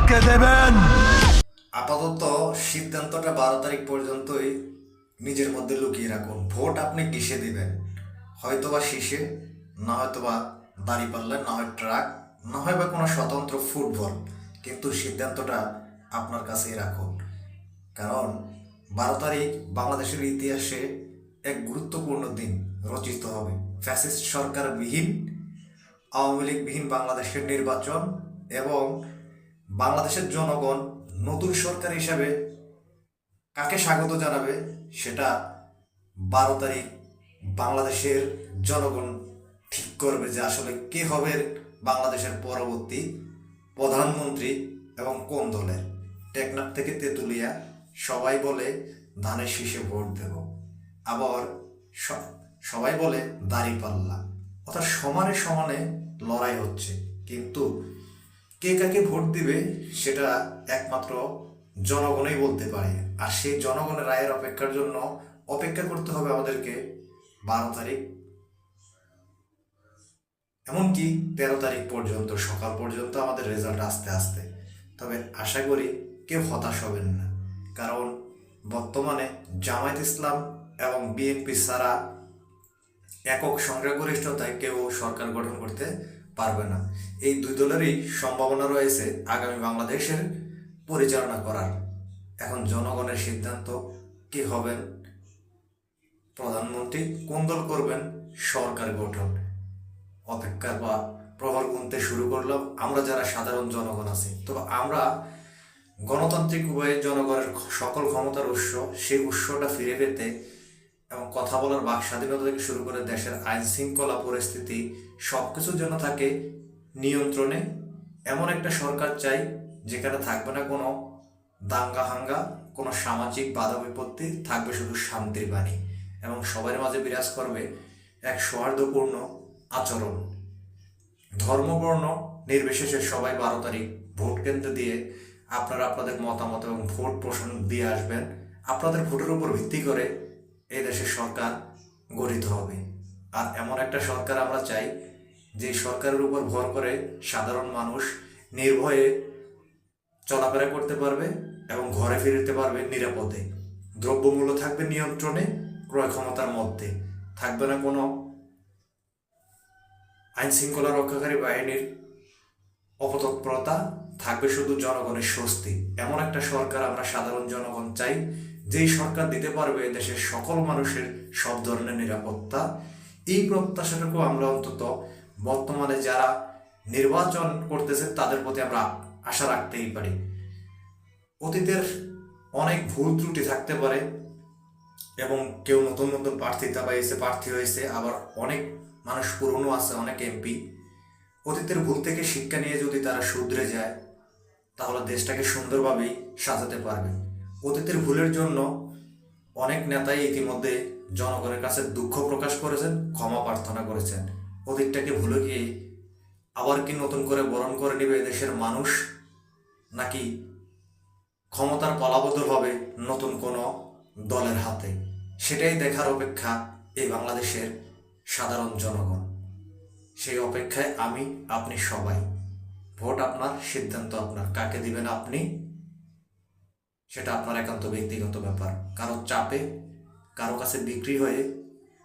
কাকে দেবেন? আপাতত সিদ্ধান্তটা 12 তারিখ পর্যন্তই নিজের মধ্যে লুকিয়ে রাখুন। ভোট আপনি কিসে দিবেন? হয়তোবা শীষে, না হয়তোবা দাঁড়িপাল্লা, না হয় ট্রাক, না হয় বা কোনো স্বতন্ত্র ফুটবল, কিন্তু সিদ্ধান্তটা আপনার কাছেই রাখুন। কারণ 12 তারিখ বাংলাদেশের ইতিহাসে এক গুরুত্বপূর্ণ দিন রচিত হবে। ফ্যাসিস্ট সরকারবিহীন, আওয়ামী লীগবিহীন বাংলাদেশের নির্বাচন এবং বাংলাদেশের জনগণ নতুন সরকার হিসাবে কাকে স্বাগত জানাবে সেটা 12 তারিখ বাংলাদেশের জনগণ ঠিক করবে যে আসলে কে হবে বাংলাদেশের পরবর্তী প্রধানমন্ত্রী এবং কোন দলের। টেকনাফ থেকে তেঁতুলিয়া সবাই বলে ধানের শীষে ভোট দেব, আবার সবাই বলে দাঁড়িপাল্লা, অর্থাৎ সমানে সমানে লড়াই হচ্ছে। কিন্তু কে কাকে ভোট দিবে সেটা একমাত্র জনগণই বলতে পারে। আর সেই জনগণের রায়ের অপেক্ষার জন্য অপেক্ষা করতে হবে আমাদেরকে 12 তারিখ, এমনকি 13 তারিখ পর্যন্ত, সকাল পর্যন্ত আমাদের রেজাল্ট আসতে আসতে। তবে আশা করি কেউ হতাশ হবেন না, কারণ বর্তমানে জামায়াত ইসলাম এবং বিএনপি ছাড়া একক সংখ্যাগরিষ্ঠতায় কেউ সরকার গঠন করতে পারবে না। এই দুই দলেরই সম্ভাবনা রয়েছে আগামী বাংলাদেশের পরিচালনা করার। এখন জনগণের সিদ্ধান্ত কে হবেন প্রধানমন্ত্রী, কোন দল করবেন সরকার গঠন। অপেক্ষার বা প্রহর গুনতে শুরু করলাম আমরা যারা সাধারণ জনগণ আছি। তবে আমরা গণতান্ত্রিক উপায়ে জনগণের সকল ক্ষমতার উৎস, সেই উৎসটা ফিরে পেতে এবং কথা বলার বাক স্বাধীনতা থেকে শুরু করে দেশের আইন শৃঙ্খলা পরিস্থিতি সব কিছু যেন থাকে নিয়ন্ত্রণে, এমন একটা সরকার চাই যেখানে থাকবে না কোনো দাঙ্গা হাঙ্গা, কোনো সামাজিক বাধা বিপত্তি, থাকবে শুধু শান্তির বাণী এবং সবার মাঝে বিরাজ করবে এক সৌহার্দ্যপূর্ণ আচরণ। ধর্মবর্ণ নির্বিশেষে সবাই 12 তারিখ ভোট কেন্দ্রে দিয়ে আপনারা আপনাদের মতামত এবং ভোট পোষণ দিয়ে আসবেন। আপনাদের ভোটের উপর ভিত্তি করে এই দেশের সরকার গঠিত হবে। আর এমন একটা সরকার আমরা চাই যে সরকারের উপর ভর করে সাধারণ মানুষ নির্ভয়ে চলাফেরা করতে পারবে এবং ঘরে ফিরতে পারবে নিরাপদে। দ্রব্যমূল্য থাকবে নিয়ন্ত্রণে, ক্রয় ক্ষমতার মধ্যে, থাকবে না কোনো আইন শৃঙ্খলা রক্ষাকারী বাহিনীর অপতৎপরতা, থাকবে শুধু জনগণের স্বস্তি। এমন একটা সরকার আমরা সাধারণ জনগণ চাই, যেই সরকার দিতে পারবে দেশের সকল মানুষের সব ধরনের নিরাপত্তা। এই প্রত্যাশাটুকু আমরা অন্তত বর্তমানে যারা নির্বাচন করতেছে তাদের প্রতি আমরা আশা রাখতেই পারি। অতীতের অনেক ভুল ত্রুটি থাকতে পারে এবং কেউ নতুন নতুন প্রার্থী হয়েছে, আবার অনেক মানুষ পুরনো আছে, অনেক এমপি। অতীতের ভুল থেকে শিক্ষা নিয়ে যদি তারা শুধরে যায় তাহলে দেশটাকে সুন্দরভাবেই সাজাতে পারবে। অতীতের ভুলের জন্য অনেক নেতাই ইতিমধ্যে জনগণের কাছে দুঃখ প্রকাশ করেছেন, ক্ষমা প্রার্থনা করেছেন। অতীতটাকে ভুলে গিয়ে আবার কি নতুন করে বরণ করে নেবে দেশের মানুষ, নাকি ক্ষমতার পালাবদল হবে নতুন কোনো দলের হাতে? সেটাই দেখার অপেক্ষা এই বাংলাদেশের সাধারণ জনগণ। সেই অপেক্ষায় আমি, আপনি সবাই। ভোট আপনার, সিদ্ধান্ত আপনার, কাকে দিবেন আপনি সেটা আপনার একান্ত ব্যক্তিগত ব্যাপার। কারো চাপে, কারো কাছে বিক্রি হয়ে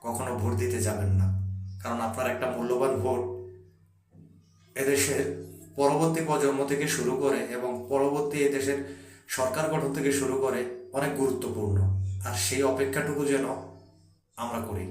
কখনো ভোট দিতে যাবেন না, কারণ আপনার একটা মূল্যবান ভোট এদেশের পরবর্তী প্রজন্ম থেকে শুরু করে এবং পরবর্তী এদেশের সরকার গঠন থেকে শুরু করে অনেক গুরুত্বপূর্ণ। আর সেই অপেক্ষাটুকু যেন আমরা করি।